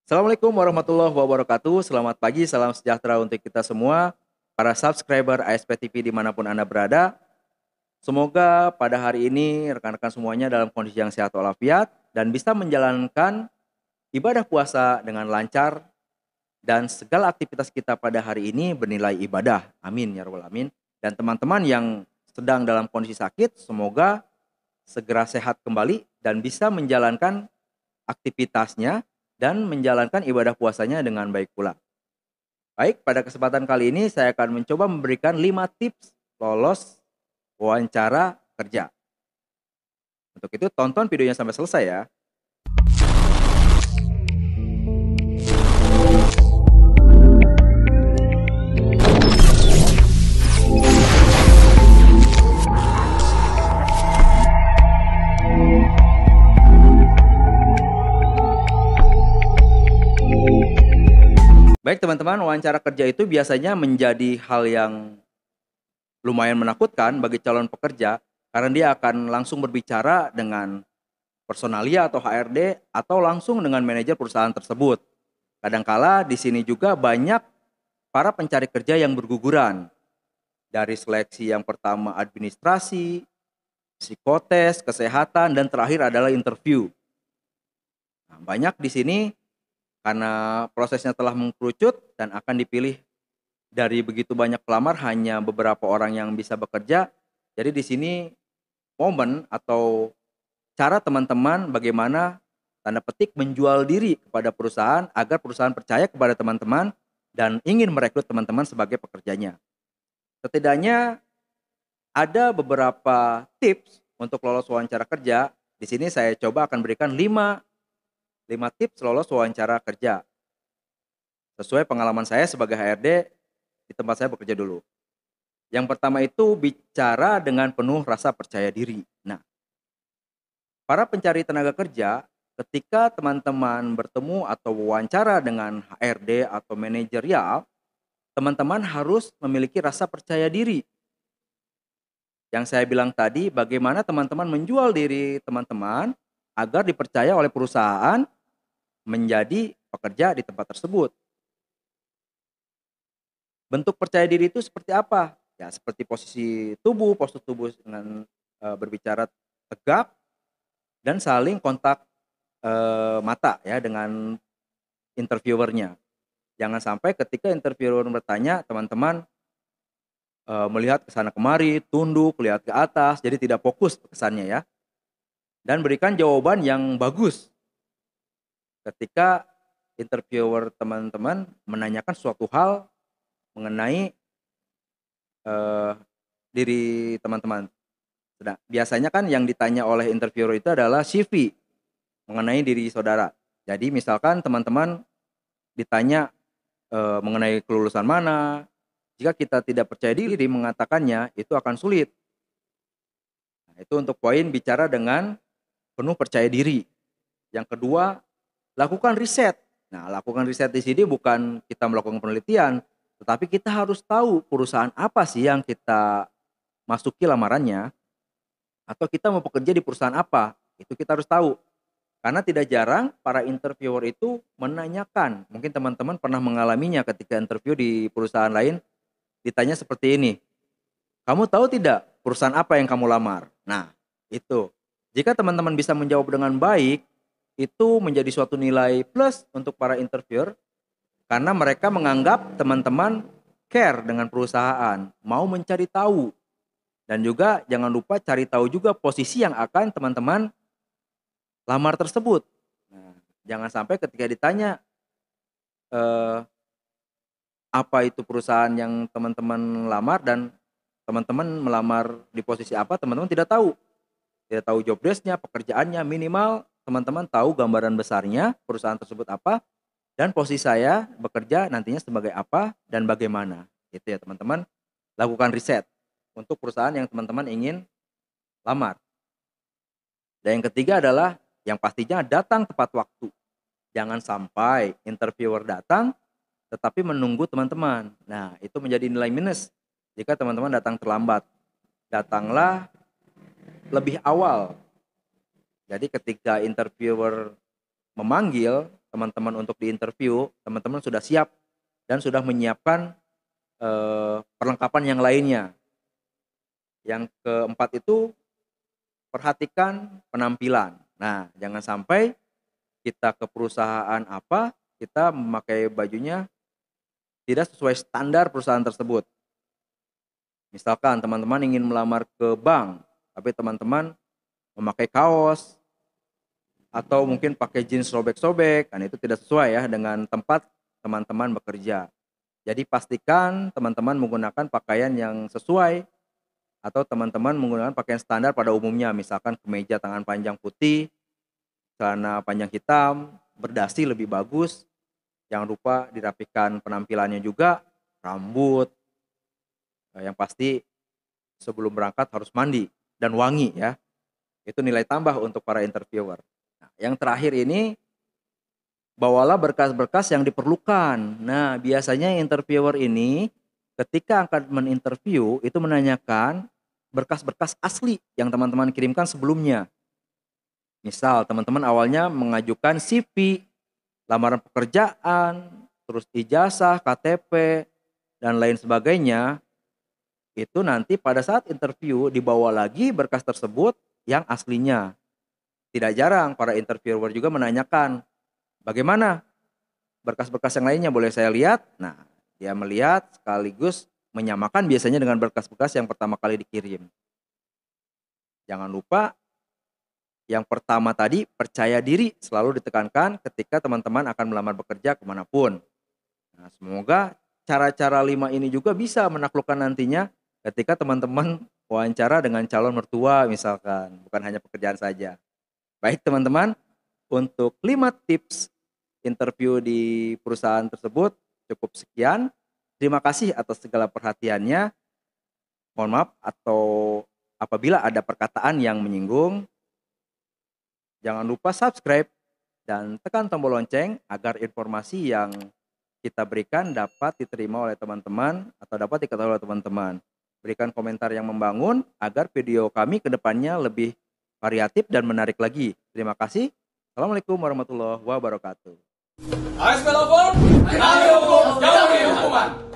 Assalamualaikum warahmatullahi wabarakatuh. Selamat pagi, salam sejahtera untuk kita semua, para subscriber ASP TV dimanapun Anda berada. Semoga pada hari ini rekan-rekan semuanya dalam kondisi yang sehat walafiat dan bisa menjalankan ibadah puasa dengan lancar dan segala aktivitas kita pada hari ini bernilai ibadah. Amin ya rabbal alamin. Dan teman-teman yang sedang dalam kondisi sakit, semoga segera sehat kembali dan bisa menjalankan aktivitasnya dan menjalankan ibadah puasanya dengan baik pula. Baik, pada kesempatan kali ini saya akan mencoba memberikan 5 tips lolos wawancara kerja. Untuk itu tonton videonya sampai selesai ya. Baik teman-teman, wawancara kerja itu biasanya menjadi hal yang lumayan menakutkan bagi calon pekerja karena dia akan langsung berbicara dengan personalia atau HRD atau langsung dengan manajer perusahaan tersebut. Kadangkala di sini juga banyak para pencari kerja yang berguguran. Dari seleksi yang pertama administrasi, psikotes, kesehatan, dan terakhir adalah interview. Nah, banyak di sini karena prosesnya telah mengkerucut dan akan dipilih dari begitu banyak pelamar hanya beberapa orang yang bisa bekerja. Jadi di sini momen atau cara teman-teman bagaimana tanda petik menjual diri kepada perusahaan agar perusahaan percaya kepada teman-teman dan ingin merekrut teman-teman sebagai pekerjanya. Setidaknya ada beberapa tips untuk lolos wawancara kerja. Di sini saya coba akan berikan 5 tips lolos wawancara kerja. Sesuai pengalaman saya sebagai HRD di tempat saya bekerja dulu. Yang pertama itu bicara dengan penuh rasa percaya diri. Nah, para pencari tenaga kerja ketika teman-teman bertemu atau wawancara dengan HRD atau manajerial, teman-teman harus memiliki rasa percaya diri. Yang saya bilang tadi, bagaimana teman-teman menjual diri teman-teman agar dipercaya oleh perusahaan menjadi pekerja di tempat tersebut. Bentuk percaya diri itu seperti apa? Ya, seperti posisi tubuh, postur tubuh dengan berbicara tegak dan saling kontak mata ya dengan interviewernya. Jangan sampai ketika interviewer bertanya, teman-teman melihat ke sana kemari, tunduk, lihat ke atas, jadi tidak fokus kesannya ya. Dan berikan jawaban yang bagus ketika interviewer teman-teman menanyakan suatu hal mengenai eh, diri teman-teman. Biasanya kan yang ditanya oleh interviewer itu adalah CV mengenai diri saudara. Jadi misalkan teman-teman ditanya mengenai kelulusan mana, jika kita tidak percaya diri mengatakannya, itu akan sulit. Nah, itu untuk poin bicara dengan penuh percaya diri. Yang kedua, lakukan riset. Nah, lakukan riset di sini bukan kita melakukan penelitian, tetapi kita harus tahu perusahaan apa sih yang kita masuki lamarannya, atau kita mau bekerja di perusahaan apa, itu kita harus tahu. Karena tidak jarang para interviewer itu menanyakan, mungkin teman-teman pernah mengalaminya ketika interview di perusahaan lain, ditanya seperti ini, "Kamu tahu tidak perusahaan apa yang kamu lamar?" Nah, itu. Jika teman-teman bisa menjawab dengan baik, itu menjadi suatu nilai plus untuk para interviewer karena mereka menganggap teman-teman care dengan perusahaan, mau mencari tahu. Dan juga jangan lupa cari tahu juga posisi yang akan teman-teman lamar tersebut. Nah, jangan sampai ketika ditanya eh, apa itu perusahaan yang teman-teman lamar dan teman-teman melamar di posisi apa, teman-teman tidak tahu. Tidak tahu job desk-nya, pekerjaannya, minimal teman-teman tahu gambaran besarnya perusahaan tersebut apa dan posisi saya bekerja nantinya sebagai apa dan bagaimana. Gitu ya teman-teman. Lakukan riset untuk perusahaan yang teman-teman ingin lamar. Dan yang ketiga adalah yang pastinya datang tepat waktu. Jangan sampai interviewer datang tetapi menunggu teman-teman. Nah, itu menjadi nilai minus jika teman-teman datang terlambat. Datanglah lebih awal. Jadi ketika interviewer memanggil, teman-teman untuk diinterview, teman-teman sudah siap dan sudah menyiapkan perlengkapan yang lainnya. Yang keempat itu perhatikan penampilan. Nah, jangan sampai kita ke perusahaan apa, kita memakai bajunya tidak sesuai standar perusahaan tersebut. Misalkan teman-teman ingin melamar ke bank, tapi teman-teman memakai kaos atau mungkin pakai jeans sobek-sobek, kan itu tidak sesuai ya dengan tempat teman-teman bekerja. Jadi pastikan teman-teman menggunakan pakaian yang sesuai atau teman-teman menggunakan pakaian standar pada umumnya, misalkan kemeja tangan panjang putih, celana panjang hitam, berdasi lebih bagus. Jangan lupa dirapikan penampilannya juga, rambut, yang pasti sebelum berangkat harus mandi dan wangi ya. Itu nilai tambah untuk para interviewer. Nah, yang terakhir ini, bawalah berkas-berkas yang diperlukan. Nah, biasanya interviewer ini ketika akan menginterview itu menanyakan berkas-berkas asli yang teman-teman kirimkan sebelumnya. Misal teman-teman awalnya mengajukan CV, lamaran pekerjaan, terus ijazah, KTP, dan lain sebagainya. Itu nanti pada saat interview dibawa lagi berkas tersebut yang aslinya. Tidak jarang para interviewer juga menanyakan, bagaimana berkas-berkas yang lainnya, boleh saya lihat? Nah, dia melihat sekaligus menyamakan biasanya dengan berkas-berkas yang pertama kali dikirim. Jangan lupa yang pertama tadi, percaya diri selalu ditekankan ketika teman-teman akan melamar bekerja kemanapun. Nah, semoga cara-cara 5 ini juga bisa menaklukkan nantinya ketika teman-teman wawancara dengan calon mertua misalkan, bukan hanya pekerjaan saja. Baik teman-teman, untuk 5 tips interview di perusahaan tersebut cukup sekian. Terima kasih atas segala perhatiannya. Mohon maaf atau apabila ada perkataan yang menyinggung. Jangan lupa subscribe dan tekan tombol lonceng agar informasi yang kita berikan dapat diterima oleh teman-teman atau dapat diketahui oleh teman-teman. Berikan komentar yang membangun agar video kami ke depannya lebih variatif dan menarik lagi. Terima kasih. Assalamualaikum warahmatullahi wabarakatuh. ASP Lapor, kenali hukum, jauhi hukuman.